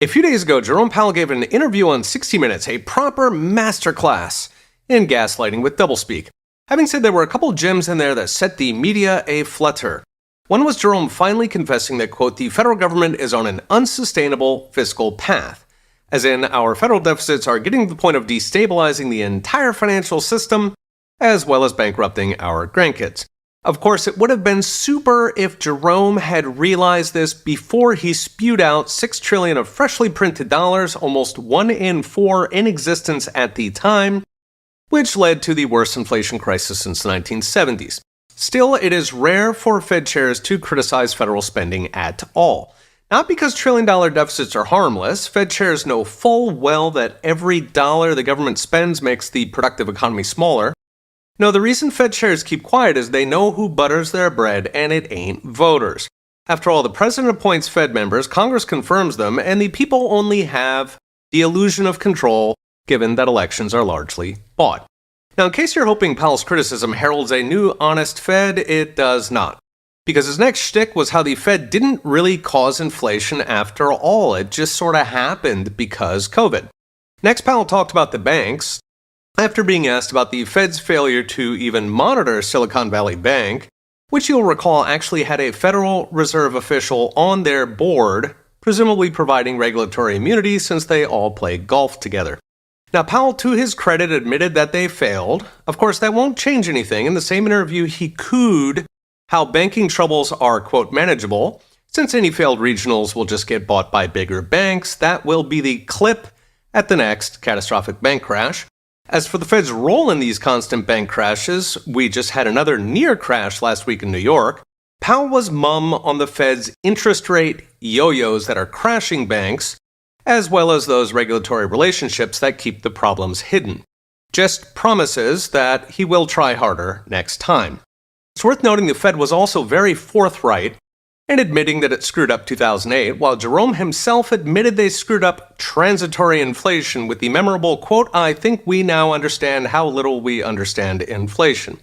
A few days ago, Jerome Powell gave an interview on 60 Minutes, a proper masterclass in gaslighting with doublespeak. Having said there were a couple gems in there that set the media aflutter. One was Jerome finally confessing that, quote, the federal government is on an unsustainable fiscal path, as in our federal deficits are getting to the point of destabilizing the entire financial system, as well as bankrupting our grandkids. Of course, it would have been super if Jerome had realized this before he spewed out $6 trillion of freshly printed dollars, almost 1 in 4 in existence at the time, which led to the worst inflation crisis since the 1970s. Still, it is rare for Fed chairs to criticize federal spending at all. Not because trillion-dollar deficits are harmless. Fed chairs know full well that every dollar the government spends makes the productive economy smaller. No, the reason Fed chairs keep quiet is they know who butters their bread, and it ain't voters. After all, the president appoints Fed members, Congress confirms them, and the people only have the illusion of control, given that elections are largely bought. Now, in case you're hoping Powell's criticism heralds a new honest Fed, it does not. Because his next shtick was how the Fed didn't really cause inflation after all. It just sort of happened because COVID. Next, Powell talked about the banks. After being asked about the Fed's failure to even monitor Silicon Valley Bank, which you'll recall actually had a Federal Reserve official on their board, presumably providing regulatory immunity since they all play golf together. Now, Powell, to his credit, admitted that they failed. Of course, that won't change anything. In the same interview, he cooed how banking troubles are, quote, manageable. Since any failed regionals will just get bought by bigger banks, that will be the clip at the next catastrophic bank crash. As for the Fed's role in these constant bank crashes, we just had another near crash last week in New York. Powell was mum on the Fed's interest rate yo-yos that are crashing banks, as well as those regulatory relationships that keep the problems hidden. Just promises that he will try harder next time. It's worth noting the Fed was also very forthright in admitting that it screwed up 2008, while Jerome himself admitted they screwed up transitory inflation with the memorable quote, I think we now understand how little we understand inflation.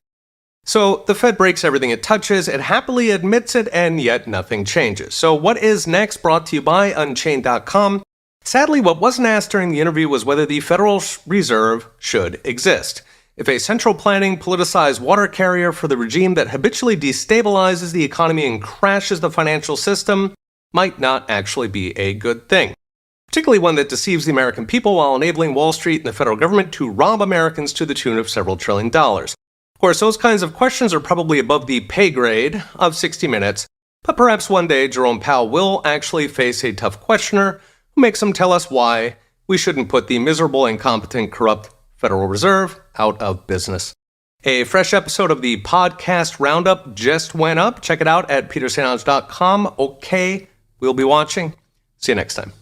So the Fed breaks everything it touches, it happily admits it, and yet nothing changes. So what is next? Brought to you by Unchained.com. Sadly, what wasn't asked during the interview was whether the Federal Reserve should exist. If a central planning, politicized water carrier for the regime that habitually destabilizes the economy and crashes the financial system might not actually be a good thing. Particularly one that deceives the American people while enabling Wall Street and the federal government to rob Americans to the tune of several $1 trillion. Of course, those kinds of questions are probably above the pay grade of 60 Minutes, but perhaps one day Jerome Powell will actually face a tough questioner who makes him tell us why we shouldn't put the miserable, incompetent, corrupt Federal Reserve out of business. A fresh episode of the podcast roundup just went up. Check it out at petersanage.com. Okay, we'll be watching. See you next time.